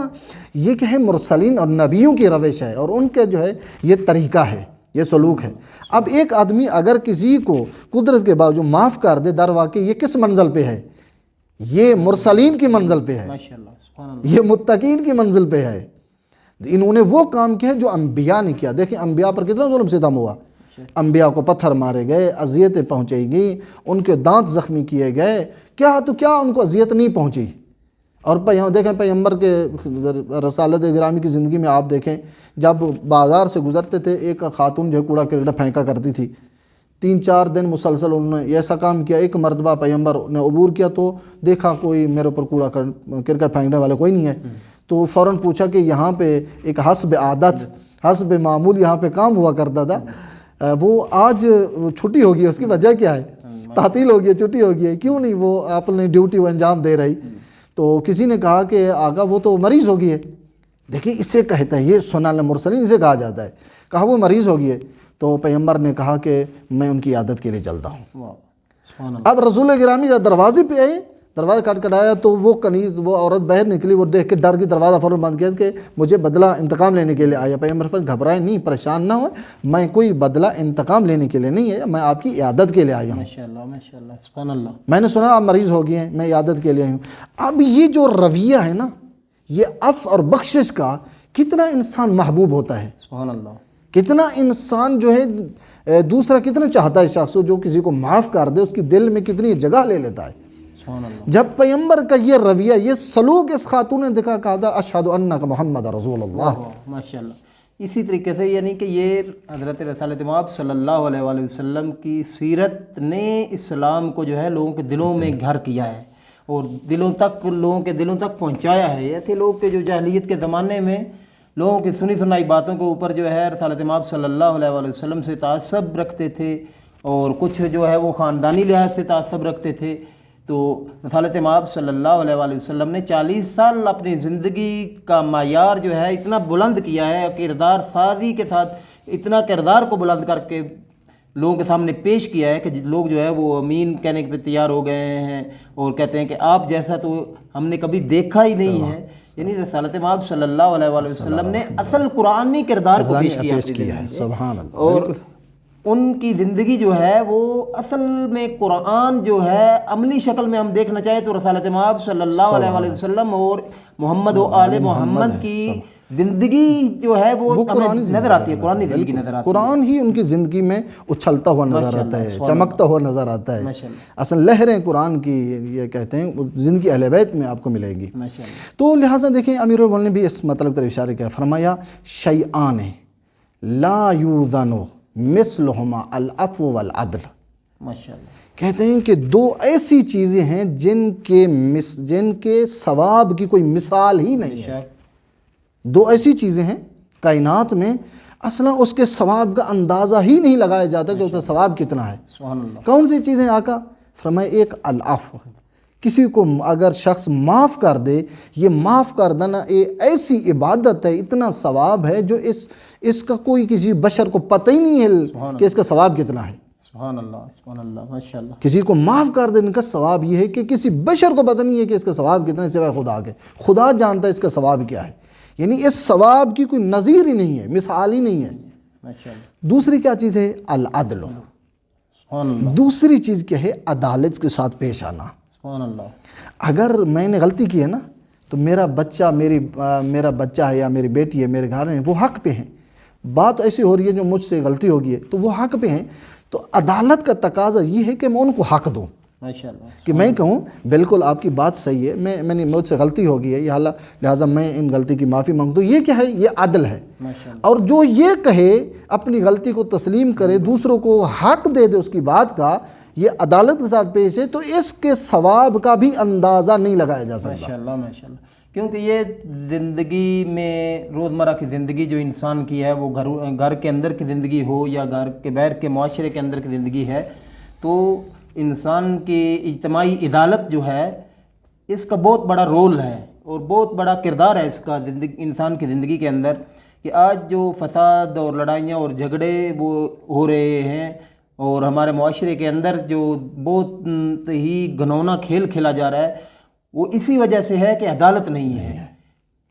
یہ کہ ہے مرسلین اور نبیوں کی روش ہے، اور ان کے جو ہے یہ طریقہ ہے، یہ سلوک ہے۔ اب ایک آدمی اگر کسی کو قدرت کے باوجود معاف کر دے، در واقع یہ کس منزل پہ ہے؟ یہ مرسلین کی منزل پہ ہے، ماشاءاللہ سبحان اللہ۔ یہ متقین کی منزل پہ ہے۔ انہوں نے وہ کام کیا جو انبیاء نے کیا۔ دیکھیں انبیاء پر کتنا ظلم ستم ہوا، انبیاء کو پتھر مارے گئے، اذیتیں پہنچائی گئیں، ان کے دانت زخمی کیے گئے، کیا ان کو اذیت نہیں پہنچی۔ اور دیکھیں پیغمبر کے رسالت گرامی کی زندگی میں آپ دیکھیں، جب بازار سے گزرتے تھے ایک خاتون جو کوڑا کرکٹ پھینکا کرتی تھی، 3-4 دن مسلسل انہوں نے ایسا کام کیا۔ ایک مرتبہ پیغمبر نے عبور کیا تو دیکھا کوئی میرے اوپر کوڑا کرکٹ پھینکنے والے کوئی نہیں ہے، تو فوراً پوچھا کہ یہاں پہ ایک حسب عادت حسب معمول یہاں پہ کام ہوا کرتا تھا، وہ آج چھٹی ہوگی، اس کی وجہ کیا ہے؟ تعطیل ہوگی ہے، چھٹی ہوگی ہے، کیوں نہیں وہ اپنی ڈیوٹی وہ انجام دے رہی؟ تو کسی نے کہا کہ آقا وہ تو مریض ہوگی ہے۔ دیکھیں اسے کہتا ہے، یہ سنن المرسلین اسے کہا جاتا ہے، کہا وہ مریض ہوگی ہے، تو پیغمبر نے کہا کہ میں ان کی عادت کے لیے چلتا ہوں۔ اب رسول گرامی جب دروازے پہ آئے، دروازہ کھٹکھٹایا تو وہ کنیز، وہ عورت باہر نکلی، وہ دیکھ کے ڈر کی دروازہ فوراً بند کیا کہ مجھے بدلہ انتقام لینے کے لیے آیا۔ پیغمبر فرمایا گھبرائے نہیں، پریشان نہ ہو، میں کوئی بدلہ انتقام لینے کے لیے نہیں ہے، میں آپ کی عیادت کے لیے آیا ہوں۔ ماشاءاللہ ماشاءاللہ سبحان اللہ۔ میں نے سنا آپ مریض ہو گئے ہیں، میں عیادت کے لیے آئی ہوں۔ اب یہ جو رویہ ہے نا، یہ عفو اور بخشش کا، کتنا انسان محبوب ہوتا ہے، سبحان اللہ۔ کتنا انسان جو ہے دوسرا کتنا چاہتا ہے شخص جو کسی کو معاف کر دے، اس کی دل میں کتنی جگہ لے لیتا ہے۔ سبحان اللہ۔ جب پیغمبر کا یہ رویہ، یہ سلوک اس خاتون نے دیکھا، کہا تھا اشہد انک محمد رسول اللہ۔ ماشاءاللہ۔ اسی طریقے سے یعنی کہ یہ حضرت رسالت مآب صلی اللہ علیہ وآلہ وسلم کی سیرت نے اسلام کو جو ہے لوگوں کے دلوں میں گھر کیا ہے اور لوگوں کے دلوں تک پہنچایا ہے۔ ایسے لوگ کہ جو جاہلیت کے زمانے میں لوگوں کی سنی سنائی باتوں کے اوپر جو ہے رسالت مآب صلی اللہ علیہ وآلہ وسلم سے تعصب رکھتے تھے، اور کچھ جو ہے وہ خاندانی لحاظ سے تعصب رکھتے تھے، تو رسالت مآب صلی اللہ علیہ وآلہ وسلم نے 40 سال اپنی زندگی کا معیار جو ہے اتنا بلند کیا ہے، کردار سازی کے ساتھ اتنا کردار کو بلند کر کے لوگوں کے سامنے پیش کیا ہے کہ لوگ جو ہے وہ امین کہنے کے تیار ہو گئے ہیں اور کہتے ہیں کہ آپ جیسا تو ہم نے کبھی دیکھا ہی نہیں ہے۔ یعنی رسالت مآب صلی اللہ علیہ وآلہ وسلم نے اصل قرآنی کردار کو پیش کیا ہے، سبحان اللہ۔ اور ان کی زندگی جو ہے وہ اصل میں قرآن جو ہے عملی شکل میں ہم دیکھنا چاہیں تو رسالت مآب صلی اللہ علیہ وآلہ وسلم اور محمد و آل محمد کی زندگی جو ہے وہ نظر آتی ہے، قرآن زندگی نظر آتی ہے۔ قرآن ہی ان کی زندگی میں اچھلتا ہوا نظر آتا ہے، چمکتا ہوا نظر آتا ہے۔ اصل لہریں قرآن کی یہ کہتے ہیں زندگی اہل بیت میں آپ کو ملے گی۔ تو لہٰذا دیکھیں امیر المومنین نے بھی اس مطلب طرف اشارہ کیا، فرمایا شیئان لا یوذن مثلہما العفو والعدل. ماشاءاللہ. کہتے ہیں کہ دو ایسی چیزیں ہیں جن کے ثواب کی کوئی مثال ہی نہیں ہے. دو ایسی چیزیں ہیں کائنات میں اصلا اس کے ثواب کا اندازہ ہی نہیں لگایا جاتا کہ اس کا ثواب کتنا ہے. سبحان اللہ. کون سی چیزیں آقا فرمائے؟ ایک العفو. کسی کو اگر شخص معاف کر دے، یہ معاف کر دینا ایک ایسی عبادت ہے، اتنا ثواب ہے جو اس کا کوئی کسی بشر کو پتہ ہی نہیں ہے کہ اس کا ثواب کتنا ہے. سبحان اللہ. سبحان اللہ. ماشاءاللہ. کسی کو معاف کر دینے کا ثواب یہ ہے کہ کسی بشر کو پتہ نہیں ہے کہ اس کا ثواب کتنا ہے سوائے خدا کے. خدا جانتا ہے اس کا ثواب کیا ہے. یعنی اس ثواب کی کوئی نظیر ہی نہیں ہے، مثال ہی نہیں ہے. ماشاءاللہ. دوسری کیا چیز ہے؟ العدل. سبحان اللہ. دوسری چیز کیا ہے؟ عدالت کے ساتھ پیش آنا. سبحان اللہ. اگر میں نے غلطی کی ہے نا تو میرا بچہ ہے یا میری بیٹی ہے میرے گھر میں، وہ حق پہ ہیں. بات ایسی ہو رہی ہے جو مجھ سے غلطی ہو گئی ہے تو وہ حق پہ ہیں، تو عدالت کا تقاضا یہ ہے کہ میں ان کو حق دوں. ماشاءاللہ. کہ میں کہوں بالکل آپ کی بات صحیح ہے، مجھ سے غلطی ہو گئی ہے، لہٰذا میں ان غلطی کی معافی مانگتا ہوں. یہ کیا ہے؟ یہ عدل ہے. اور جو یہ کہے، اپنی غلطی کو تسلیم کرے، دوسروں کو حق دے اس کی بات کا، یہ عدالت کے ساتھ پیش ہے، تو اس کے ثواب کا بھی اندازہ نہیں لگایا جا سکتا. ماشاءاللہ. ماشاءاللہ. کیونکہ یہ زندگی میں روزمرہ کی زندگی جو انسان کی ہے، وہ گھر کے اندر کی زندگی ہو یا گھر کے باہر کے معاشرے کے اندر کی زندگی ہے، تو انسان کی اجتماعی عدالت جو ہے اس کا بہت بڑا رول ہے اور بہت بڑا کردار ہے اس کا انسان کی زندگی کے اندر. کہ آج جو فساد اور لڑائیاں اور جھگڑے وہ ہو رہے ہیں اور ہمارے معاشرے کے اندر جو بہت ہی گھنونا کھیل کھیلا جا رہا ہے، وہ اسی وجہ سے ہے کہ عدالت نہیں ہے.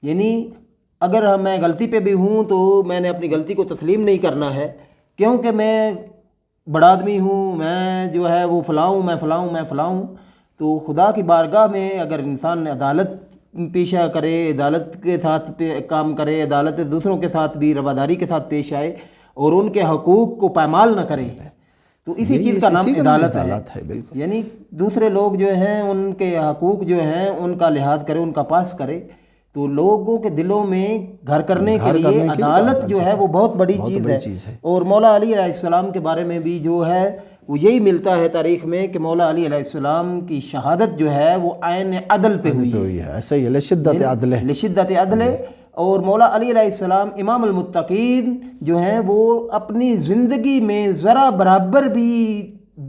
یعنی اگر میں غلطی پہ بھی ہوں تو میں نے اپنی غلطی کو تسلیم نہیں کرنا ہے، کیونکہ میں بڑا آدمی ہوں، میں جو ہے وہ فلاں ہوں. تو خدا کی بارگاہ میں اگر انسان عدالت پیشہ کرے، عدالت کے ساتھ کام کرے، عدالت دوسروں کے ساتھ بھی رواداری کے ساتھ پیش آئے اور ان کے حقوق کو پامال نہ کرے، تو اسی چیز کا نام عدالت ہے. بالکل. یعنی دوسرے لوگ جو ہیں ان کے حقوق جو ہیں ان کا لحاظ کرے، ان کا پاس کرے. تو لوگوں کے دلوں میں گھر کرنے کے لیے عدالت جو ہے وہ بہت بڑی چیز ہے. اور مولا علی علیہ السلام کے بارے میں بھی جو ہے وہ یہی ملتا ہے تاریخ میں کہ مولا علی علیہ السلام کی شہادت جو ہے وہ عین عدل پہ ہوئی ہے. ایسا ہی لشدت عدل. اور مولا علی علیہ السلام امام المتقین جو ہیں وہ اپنی زندگی میں ذرا برابر بھی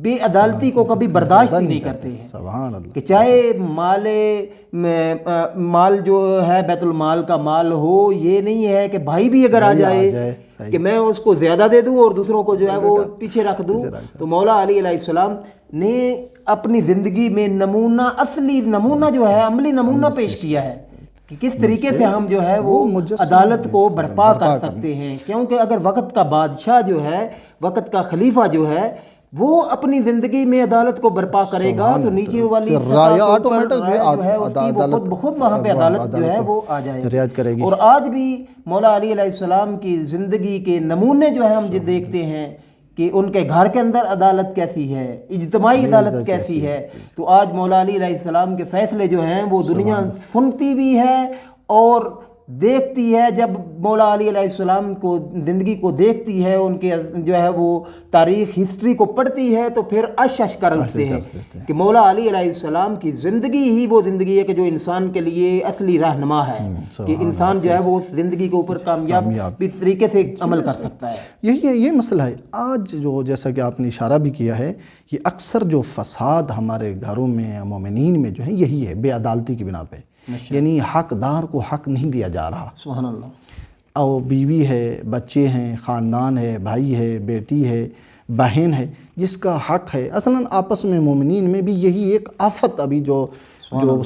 بے عدالتی کو کبھی برداشت نہیں کرتے ہیں. سبحان اللہ. کہ چاہے مال جو ہے بیت المال کا مال ہو، یہ نہیں ہے کہ بھائی بھی اگر آ جائے کہ میں اس کو زیادہ دے دوں اور دوسروں کو جو ہے وہ پیچھے رکھ دوں. تو مولا علی علیہ السلام نے اپنی زندگی میں اصلی نمونہ جو ہے، عملی نمونہ پیش کیا ہے کہ کس طریقے سے ہم جو ہے وہ عدالت کو برپا کر سکتے ہیں. کیونکہ اگر وقت کا بادشاہ جو ہے، وقت کا خلیفہ جو ہے، وہ اپنی زندگی میں عدالت کو برپا کرے گا تو نیچے والی بخود وہاں پہ عدالت جو ہے وہ آ جائے گی. اور آج بھی مولا علی علیہ السلام کی زندگی کے نمونے جو ہے ہم دیکھتے ہیں کہ ان کے گھر کے اندر عدالت کیسی ہے، اجتماعی عدالت کیسی ہے. تو آج مولا علی علیہ السلام کے فیصلے جو ہیں وہ دنیا سنتی بھی ہے اور دیکھتی ہے. جب مولا علی علیہ السلام کو زندگی کو دیکھتی ہے، ان کے جو ہے وہ تاریخ ہسٹری کو پڑھتی ہے، تو پھر اش کر اٹھتے ہیں کہ مولا علی علیہ السلام کی زندگی ہی وہ زندگی ہے کہ جو انسان کے لیے اصلی رہنما ہے، کہ انسان جو ہے وہ اس زندگی کے اوپر کامیاب طریقے سے عمل کر سکتا ہے. یہ مسئلہ ہے آج جو جیسا کہ آپ نے اشارہ بھی کیا ہے، یہ اکثر جو فساد ہمارے گھروں میں مومنین میں جو ہے یہی ہے، بے عدالتی کی بنا پہ. یعنی حقدار کو حق نہیں دیا جا رہا. سبحان اللہ. اور بیوی ہے، بچے ہیں، خاندان ہے، بھائی ہے، بیٹی ہے، بہن ہے، جس کا حق ہے. اصلاً آپس میں مومنین میں بھی یہی ایک آفت ابھی جو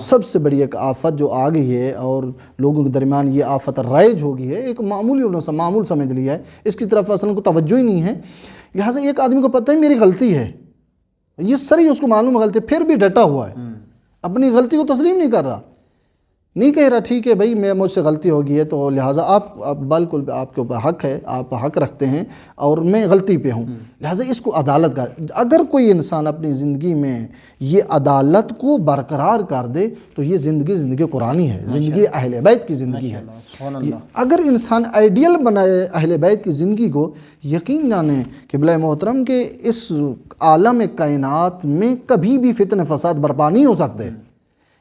سب سے بڑی ایک آفت جو آ گئی ہے اور لوگوں کے درمیان یہ آفت رائج ہو گئی ہے، ایک معمول سمجھ لیا ہے، اس کی طرف اصلاً کو توجہ ہی نہیں ہے. لہٰذا ایک آدمی کو پتہ ہے میری غلطی ہے، یہ سر ہی اس کو معلوم غلطی ہے، پھر بھی ڈٹا ہوا ہے، اپنی غلطی کو تسلیم نہیں کر رہا. نہیں کہہ رہا ٹھیک ہے بھائی میں مجھ سے غلطی ہو گئی ہے تو لہٰذا آپ بالکل آپ کے اوپر حق ہے، آپ حق رکھتے ہیں اور میں غلطی پہ ہوں، لہٰذا اس کو عدالت کا، اگر کوئی انسان اپنی زندگی میں یہ عدالت کو برقرار کر دے تو یہ زندگی قرآنی ہے، زندگی اہل بیت کی زندگی ہے۔ سبحان اللہ۔ اگر انسان آئیڈیل بنائے اہل بیت کی زندگی کو، یقین جانیں قبلہ محترم کہ اس عالم کائنات میں کبھی بھی فتنہ فساد برپا نہیں ہو سکتے۔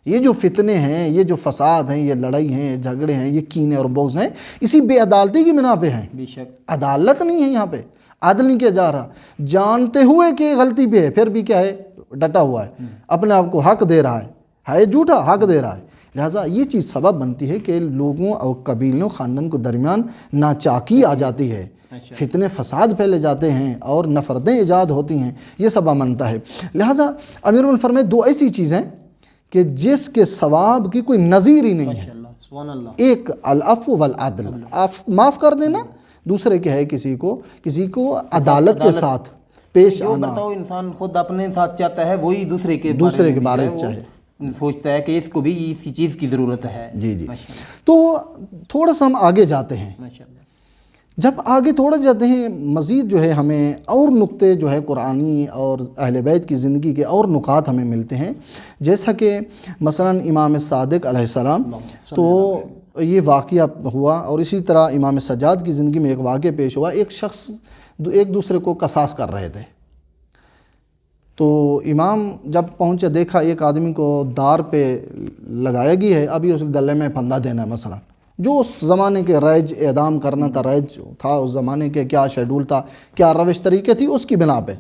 یہ جو فتنے ہیں، یہ جو فساد ہیں، یہ لڑائی ہیں، جھگڑے ہیں، یہ کینے اور بغض ہیں، اسی بے عدالتی کی بنا پہ ہیں۔ بے شک عدالت نہیں ہے یہاں پہ، عدل نہیں کیا جا رہا، جانتے ہوئے کہ غلطی پہ ہے پھر بھی کیا ہے، ڈٹا ہوا ہے، اپنے آپ کو حق دے رہا ہے جھوٹا حق دے رہا ہے۔ لہٰذا یہ چیز سبب بنتی ہے کہ لوگوں اور قبیلوں خاندان کو درمیان ناچاکی آ جاتی ہے، فتنے فساد پھیلے جاتے ہیں اور نفرتیں ایجاد ہوتی ہیں، یہ سبب بنتا ہے۔ لہٰذا امیر المومنین فرمائے دو ایسی چیزیں کہ جس کے ثواب کی کوئی نظیر ہی نہیں ہے، ماشاءاللہ سبحان اللہ۔ ایک العفو والعدل، معاف کر دینا، دوسرے کے ہے کسی کو عدالت کے ساتھ پیش جو آنا، بتاؤ انسان خود اپنے ساتھ چاہتا ہے وہی دوسرے کے بارے میں وہ چاہے، سوچتا ہے کہ اس کو بھی اسی چیز کی ضرورت ہے۔ جی ماشاءاللہ تو تھوڑا سا ہم آگے جاتے ہیں۔ ماشاءاللہ۔ جب آگے تھوڑا جاتے ہیں مزید جو ہے ہمیں اور نقطے جو ہے قرآنی اور اہل بیت کی زندگی کے اور نکات ہمیں ملتے ہیں، جیسا کہ مثلا امام صادق علیہ السلام، تو یہ واقعہ ہوا، اور اسی طرح امام سجاد کی زندگی میں ایک واقعہ پیش ہوا، ایک شخص ایک دوسرے کو قصاص کر رہے تھے، تو امام جب پہنچے دیکھا ایک آدمی کو دار پہ لگایا گیا ہے، ابھی اس گلے میں پھندا دینا ہے مثلا، جو اس زمانے کے رائج اعدام کرنا تھا، رائج تھا اس زمانے کے، کیا شیڈول تھا، کیا روش طریقے تھی، اس کی بنا پہ۔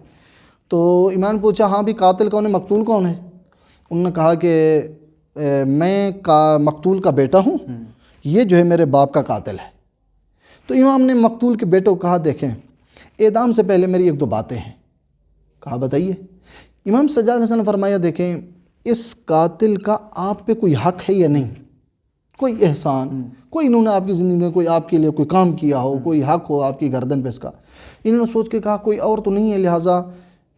تو امام نے پوچھا ہاں بھی قاتل کون ہے، مقتول کون ہے؟ انہوں نے کہا کہ میں مقتول کا بیٹا ہوں، یہ جو ہے میرے باپ کا قاتل ہے۔ تو امام نے مقتول کے بیٹے کو کہا دیکھیں اعدام سے پہلے میری ایک دو باتیں ہیں، کہا بتائیے۔ امام سجاد علیہ السلام نے فرمایا دیکھیں اس قاتل کا آپ پہ کوئی حق ہے یا نہیں، کوئی احسان، کوئی انہوں نے آپ کی زندگی میں کوئی آپ کے لیے کوئی کام کیا ہو، کوئی حق ہو آپ کی گردن پہ اس کا؟ انہوں نے سوچ کے کہا کوئی اور تو نہیں ہے، لہٰذا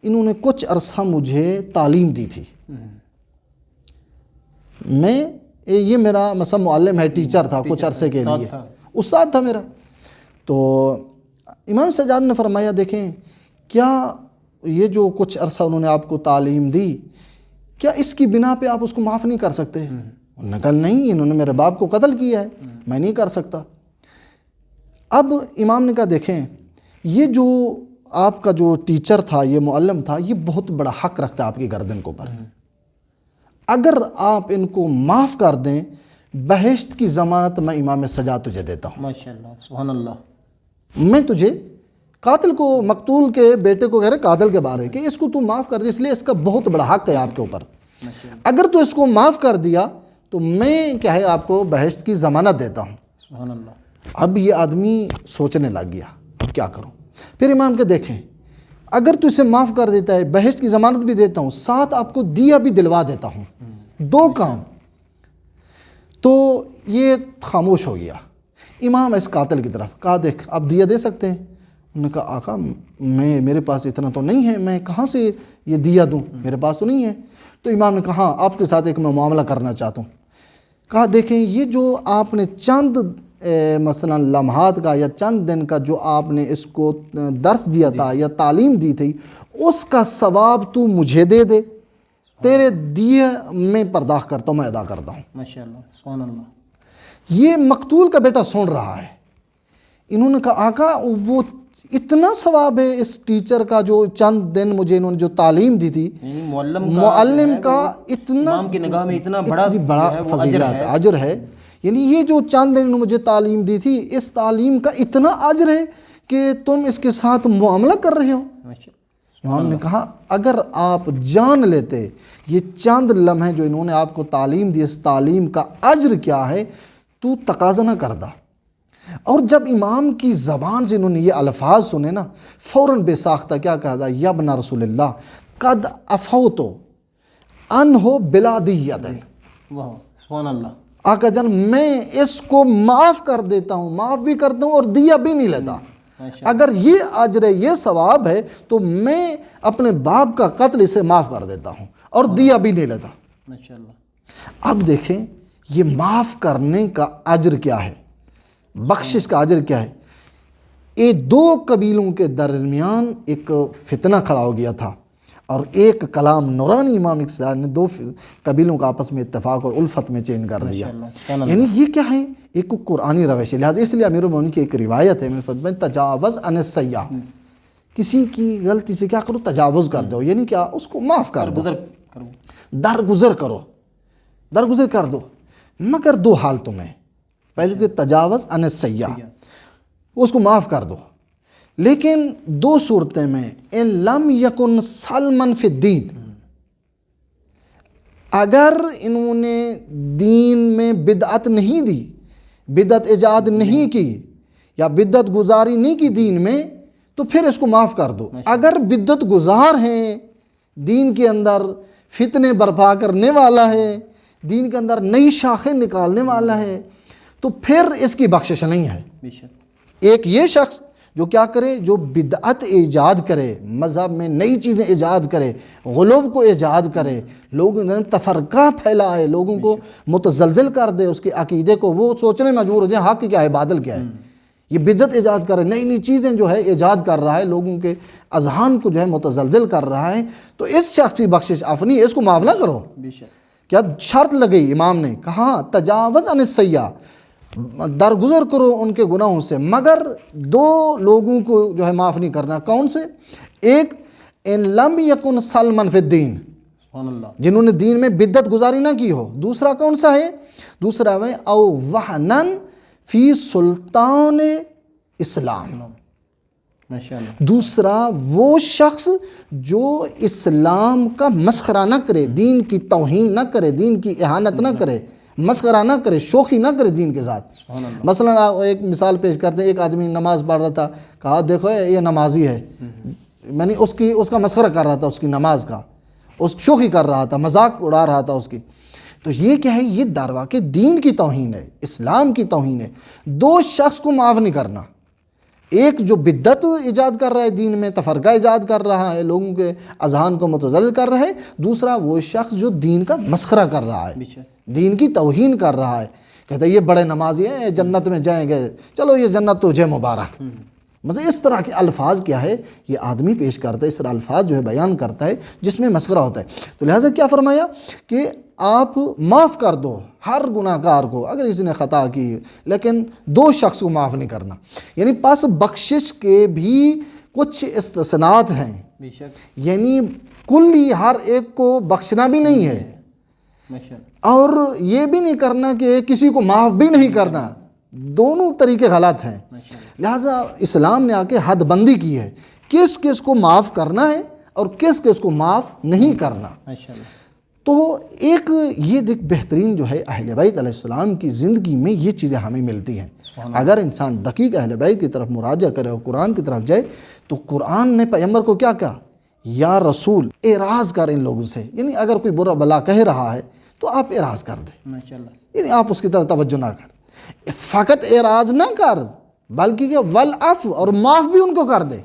انہوں نے کچھ عرصہ مجھے تعلیم دی تھی، یہ میرا مثلا معلم ہے، ٹیچر تھا کچھ عرصے کے لیے، استاد تھا میرا۔ تو امام سجاد نے فرمایا دیکھیں کیا یہ جو کچھ عرصہ انہوں نے آپ کو تعلیم دی، کیا اس کی بنا پہ آپ اس کو معاف نہیں کر سکتے؟ انہوں نے کہا نہیں، انہوں نے میرے باپ کو قتل کیا ہے، میں نہیں کر سکتا۔ اب امام نے کہا دیکھیں یہ جو آپ کا جو ٹیچر تھا، یہ معلم تھا، یہ بہت بڑا حق رکھتا ہے آپ کی گردن کے اوپر، اگر آپ ان کو معاف کر دیں بہشت کی ضمانت میں امام سجاد تجھے دیتا ہوں۔ ماشاءاللہ سبحان اللہ۔ میں تجھے قاتل کو، مقتول کے بیٹے کو کہہ رہے قاتل کے بارے کہ اس کو تو معاف کر دے، اس لیے اس کا بہت بڑا حق ہے آپ کے اوپر، اگر تو اس کو معاف کر دیا تو میں کیا ہے آپ کو بہشت کی ضمانت دیتا ہوں۔ سبحان اللہ۔ اب یہ آدمی سوچنے لگ گیا اب کیا کروں؟ پھر امام کے دیکھیں اگر تو اسے معاف کر دیتا ہے، بہشت کی ضمانت بھی دیتا ہوں، ساتھ آپ کو دیا بھی دلوا دیتا ہوں، دو کام۔ تو یہ خاموش ہو گیا۔ امام اس قاتل کی طرف کہا دیکھ آپ دیا دے سکتے ہیں؟ انہوں نے کہا آقا میرے پاس اتنا تو نہیں ہے، میں کہاں سے یہ دیا دوں، میرے پاس تو نہیں ہے۔ تو امام نے کہا ہاں آپ کے ساتھ ایک میں معاملہ کرنا چاہتا ہوں۔ کہا دیکھیں یہ جو آپ نے چند مثلا لمحات کا یا چند دن کا جو آپ نے اس کو درس دیا تھا یا تعلیم دی تھی، اس کا ثواب تو مجھے دے دے، تیرے دیے میں پرداخت کرتا ہوں، میں ادا کرتا ہوں۔ ماشاءاللہ سبحان اللہ۔ یہ مقتول کا بیٹا سن رہا ہے۔ انہوں نے کہا آقا وہ اتنا ثواب ہے اس ٹیچر کا جو چند دن مجھے انہوں نے جو تعلیم دی تھی، معلم کا اتنا امام کی نگاہ میں اتنا بڑا فضیلت اجر ہے، یعنی یہ جو چند دن مجھے تعلیم دی تھی اس تعلیم کا اتنا اجر ہے کہ تم اس کے ساتھ معاملہ کر رہے ہو۔ امام نے کہا اگر آپ جان لیتے یہ چند لمحے جو انہوں نے آپ کو تعلیم دی، اس تعلیم کا اجر کیا ہے، تو تقاضا نہ کردا۔ اور جب امام کی زبان سے انہوں نے یہ الفاظ سنے نا، فوراً بے ساختہ کیا کہا تھا، یا ابن رسول اللہ قد عفوت عنہ بلا دیۃ۔ واہ سبحان اللہ۔ آقا جان میں اس کو معاف کر دیتا ہوں، معاف بھی کرتا ہوں اور دیا بھی نہیں لیتا۔ اگر یہ اجر ہے، یہ ثواب ہے، تو میں اپنے باپ کا قتل اسے معاف کر دیتا ہوں اور دیا بھی نہیں لیتا۔ ماشاءاللہ۔ اب دیکھیں یہ معاف کرنے کا اجر کیا ہے، بخشش کا اجر کیا ہے۔ یہ دو قبیلوں کے درمیان ایک فتنہ کھڑا ہو گیا تھا، اور ایک کلام نورانی امام اقتصاد نے دو قبیلوں کا آپس میں اتفاق اور الفت میں چینج کر دیا۔ یعنی یہ کیا ہے، ایک قرآنی روش ہے۔ لہٰذا اس لیے امیر المومنین کی ایک روایت ہے میں تجاوز عن السیئہ، کسی کی غلطی سے کیا کرو، تجاوز کر دو، یعنی کیا، اس کو معاف کر دو، درگزر کرو، درگزر کر دو، مگر دو حالتوں میں، پہلے تو تجاوز عن السیئہ، اس کو معاف کر دو، لیکن دو صورتیں میں، ان لم یکن سلمن فی الدین، اگر انہوں نے دین میں بدعت نہیں دی، بدعت ایجاد نہیں کی یا بدعت گزاری نہیں کی دین میں، تو پھر اس کو معاف کر دو۔ اگر بدعت گزار ہیں، دین کے اندر فتنے برپا کرنے والا ہے، دین کے اندر نئی شاخیں نکالنے والا ہے، تو پھر اس کی بخشش نہیں ہے۔ ایک یہ شخص جو کیا کرے، جو بدعت ایجاد کرے، مذہب میں نئی چیزیں ایجاد کرے، غلو کو ایجاد کرے، لوگوں نے تفرقہ پھیلائے، لوگوں کو متزلزل کر دے، اس کے عقیدے کو وہ سوچنے مجبور ہو جائے حق کیا ہے باطل کیا ہے، یہ بدعت ایجاد کرے، نئی نئی چیزیں جو ہے ایجاد کر رہا ہے، لوگوں کے اذہان کو جو ہے متزلزل کر رہا ہے، تو اس شخص کی بخشش افنی ہے، اس کو معاف نہ کرو۔ کیا شرط لگئی امام نے، کہا تجاوز عن السیئہ، درگزر کرو ان کے گناہوں سے، مگر دو لوگوں کو جو ہے معاف نہیں کرنا۔ کون سے؟ ایک ان لم یکن سلمن فی الدین، جنہوں نے دین میں بدعت گزاری نہ کی ہو۔ دوسرا کون سا ہے؟ دوسرا ہے او وہنن فی سلطان اسلام، دوسرا وہ شخص جو اسلام کا مسخرہ نہ کرے، دین کی توہین نہ کرے، دین کی اہانت نہ کرے، مسخرہ نہ کرے، شوخی نہ کرے دین کے ساتھ۔ مثلا ایک مثال پیش کرتے ہیں، ایک آدمی نماز پڑھ رہا تھا، کہا دیکھو یہ نمازی ہے، میں نے اس کا مسخرہ کر رہا تھا، اس کی نماز کا، اس شوخی کر رہا تھا، مذاق اڑا رہا تھا اس کی، تو یہ کیا ہے، یہ دعویٰ کہ دین کی توہین ہے، اسلام کی توہین ہے۔ دو شخص کو معاف نہیں کرنا، ایک جو بدعت ایجاد کر رہا ہے دین میں، تفرقہ ایجاد کر رہا ہے، لوگوں کے اذہان کو متزلزل کر رہا ہے، دوسرا وہ شخص جو دین کا مسخرہ کر رہا ہے، دین کی توہین کر رہا ہے، کہتا ہے یہ بڑے نمازی ہیں، جنت میں جائیں گے، چلو یہ جنت تجھے مبارک۔ مطلب اس طرح کے الفاظ کیا ہے یہ آدمی پیش کرتا ہے، اس طرح الفاظ جو ہے بیان کرتا ہے جس میں مسخرہ ہوتا ہے۔ تو لہٰذا کیا فرمایا کہ آپ معاف کر دو ہر گناہ گار کو اگر اس نے خطا کی، لیکن دو شخص کو معاف نہیں کرنا۔ یعنی پس بخشش کے بھی کچھ استثناءات ہیں، یعنی کلی ہر ایک کو بخشنا بھی نہیں ہے، اور یہ بھی نہیں کرنا کہ کسی کو معاف بھی نہیں کرنا، دونوں طریقے غلط ہیں۔ لہٰذا اسلام نے آ کے حد بندی کی ہے، کس کس کو معاف کرنا ہے اور کس کس کو معاف نہیں کرنا۔ تو ایک یہ دیکھ بہترین جو ہے اہل بیت علیہ السلام کی زندگی میں یہ چیزیں ہمیں ملتی ہیں۔ اگر انسان دقیق اہل بیت کی طرف مراجعہ کرے اور قرآن کی طرف جائے تو قرآن نے پیغمبر کو کیا کہا، یا رسول اعراض کر ان لوگوں سے، یعنی اگر کوئی برا بلا کہہ رہا ہے تو آپ اعراض کر دیں، یعنی آپ اس کی طرف توجہ نہ کر، فقط اعراض نہ کر بلکہ کہ والعفو، اور معاف بھی ان کو کر دے۔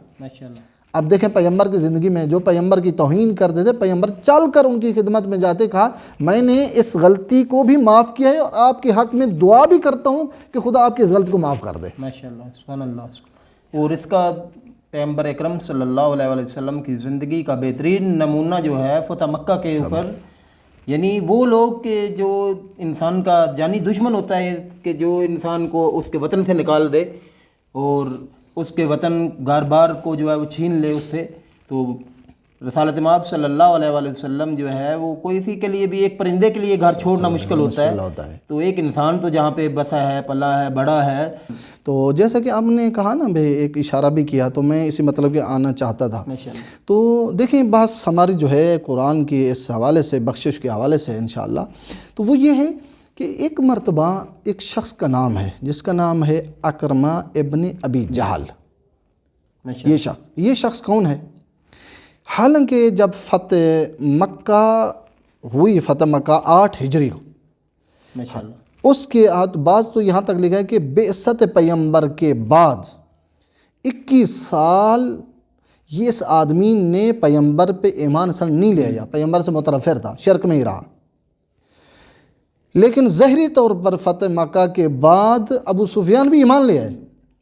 اب دیکھیں پیغمبر کی زندگی میں جو پیغمبر کی توہین کرتے تھے، پیغمبر چل کر ان کی خدمت میں جاتے، کہا میں نے اس غلطی کو بھی معاف کیا ہے اور آپ کے حق میں دعا بھی کرتا ہوں کہ خدا آپ کی اس غلطی کو معاف کر دے۔ ماشاءاللہ، سبحان اللہ۔ اور اس کا پیغمبر اکرم صلی اللہ علیہ وسلم کی زندگی کا بہترین نمونہ جو ہے فتح مکہ کے اوپر، یعنی وہ لوگ کہ جو انسان کا جانی دشمن ہوتا ہے، کہ جو انسان کو اس کے وطن سے نکال دے اور اس کے وطن گار بار کو جو ہے وہ چھین لے اس سے، تو رسالت مآب صلی اللہ علیہ وآلہ وسلم جو ہے وہ کوئی سی کے لیے بھی، ایک پرندے کے لیے گھر چھوڑنا مشکل ہوتا ہے، تو ایک انسان تو جہاں پہ بسا ہے، پلا ہے، بڑا ہے۔ تو جیسا کہ آپ نے کہا نا بھائی، ایک اشارہ بھی کیا، تو میں اسی مطلب کہ آنا چاہتا تھا۔ تو دیکھیں بحث ہماری جو ہے قرآن کی اس حوالے سے، بخشش کے حوالے سے انشاءاللہ، تو وہ یہ ہے کہ ایک مرتبہ ایک شخص کا نام ہے جس کا نام ہے اکرمہ ابن ابی جہل۔ یہ شخص کون ہے؟ حالانکہ جب فتح مکہ ہوئی، فتح مکہ 8 ہجری کو، اس کے بعض تو یہاں تک لکھا ہے کہ بعثت پیغمبر کے بعد 21 سال یہ اس آدمی نے پیغمبر پہ ایمان اصل نہیں لے آیا، پیغمبر سے متنفر تھا، شرک میں ہی رہا۔ لیکن ظاہری طور پر فتح مکہ کے بعد ابو سفیان بھی ایمان لے آئے،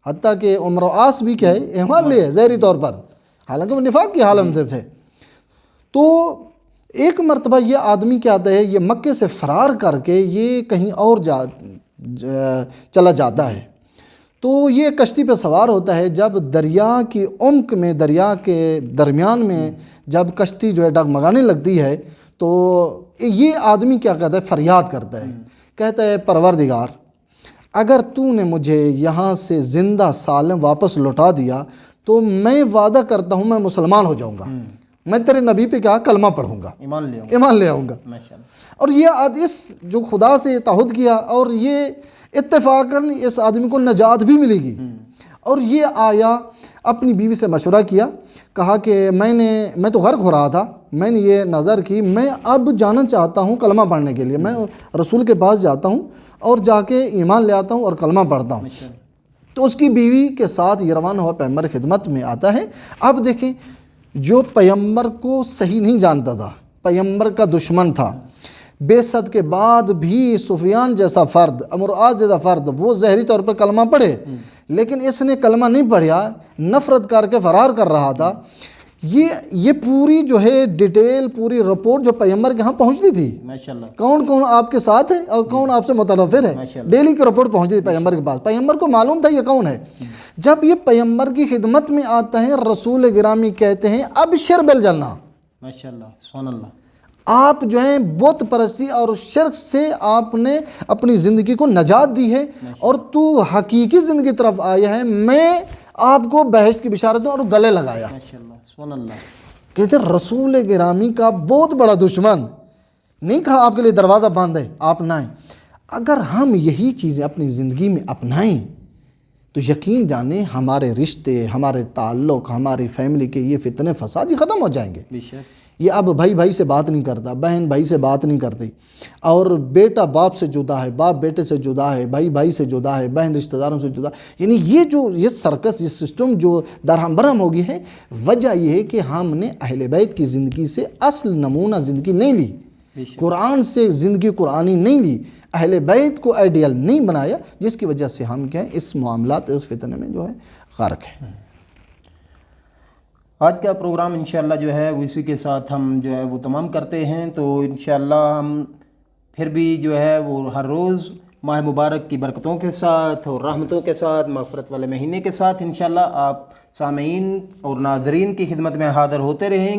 حتیٰ کہ عمرو عاص بھی کیا ہے ایمان لے آئے ظاہری طور پر، حالانکہ وہ نفاق کی حالت میں تھے۔ تو ایک مرتبہ یہ آدمی کیا آتا ہے، یہ مکے سے فرار کر کے یہ کہیں اور چلا جاتا ہے، تو یہ کشتی پہ سوار ہوتا ہے۔ جب دریا کی عمق میں، دریا کے درمیان میں جب کشتی جو ہے ڈگمگانے لگتی ہے، تو یہ آدمی کیا کہتا ہے، فریاد کرتا ہے، کہتا ہے پروردگار اگر تو نے مجھے یہاں سے زندہ سالم واپس لوٹا دیا تو میں وعدہ کرتا ہوں میں مسلمان ہو جاؤں گا، میں تیرے نبی پہ کیا کلمہ پڑھوں گا، ایمان لے آؤں گا۔ اور یہ اس جو خدا سے تعہد کیا، اور یہ اتفاقاً اس آدمی کو نجات بھی ملے گی۔ اور یہ آیا، اپنی بیوی سے مشورہ کیا، کہا کہ میں تو غرق ہو رہا تھا، میں نے یہ نظر کی میں اب جانا چاہتا ہوں کلمہ پڑھنے کے لیے، میں رسول کے پاس جاتا ہوں اور جا کے ایمان لے آتا ہوں اور کلمہ پڑھتا ہوں۔ تو اس کی بیوی کے ساتھ یہ روانہ ہوا، پیغمبر خدمت میں آتا ہے۔ اب دیکھیں، جو پیغمبر کو صحیح نہیں جانتا تھا، پیغمبر کا دشمن تھا، بعثت کے بعد بھی سفیان جیسا فرد، عمرو عاص جیسا فرد، وہ ظاہری طور پر کلمہ پڑھے، لیکن اس نے کلمہ نہیں پڑھا، نفرت کر کے فرار کر رہا تھا۔ یہ پوری جو ہے ڈیٹیل، پوری رپورٹ جو پیغمبر کے ہاں پہنچتی تھی، کون کون آپ کے ساتھ ہے اور کون آپ سے متنفر ہے، ڈیلی کی رپورٹ پہنچتی تھی پیغمبر کے پاس۔ پیغمبر کو معلوم تھا یہ کون ہے۔ جب یہ پیغمبر کی خدمت میں آتا ہے، رسول گرامی کہتے ہیں ابشر بالجنہ، سبحان اللہ، آپ جو ہیں بت پرستی اور شرک سے آپ نے اپنی زندگی کو نجات دی ہے اور تو حقیقی زندگی طرف آیا ہے، میں آپ کو بہشت کی بشارت دوں، اور گلے لگایا۔ کہتے ہیں رسول گرامی کا بہت بڑا دشمن نہیں کہا آپ کے لیے دروازہ بند ہے، آپ نہ آئیں۔ اگر ہم یہی چیزیں اپنی زندگی میں اپنائیں تو یقین جانیں ہمارے رشتے، ہمارے تعلق، ہماری فیملی کے یہ فتنے فساد یہ ختم ہو جائیں گے۔ یہ اب بھائی بھائی سے بات نہیں کرتا، بہن بھائی سے بات نہیں کرتی، اور بیٹا باپ سے جدا ہے، باپ بیٹے سے جدا ہے، بھائی بھائی سے جدا ہے، بہن رشتہ داروں سے جدا، یعنی یہ سرکس، یہ سسٹم جو درہم برہم ہو گئی ہے، وجہ یہ ہے کہ ہم نے اہل بیت کی زندگی سے اصل نمونہ زندگی نہیں لی، قرآن سے زندگی قرآنی نہیں لی، اہل بیت کو آئیڈیل نہیں بنایا، جس کی وجہ سے ہم کیا ہے اس معاملات، اس فتنے میں جو ہے غرق ہے۔ آج کا پروگرام انشاءاللہ جو ہے وہ اسی کے ساتھ ہم جو ہے وہ تمام کرتے ہیں۔ تو انشاءاللہ ہم پھر بھی جو ہے وہ ہر روز ماہ مبارک کی برکتوں کے ساتھ اور رحمتوں کے ساتھ، مغفرت والے مہینے کے ساتھ انشاءاللہ آپ سامعین اور ناظرین کی خدمت میں حاضر ہوتے رہیں گے۔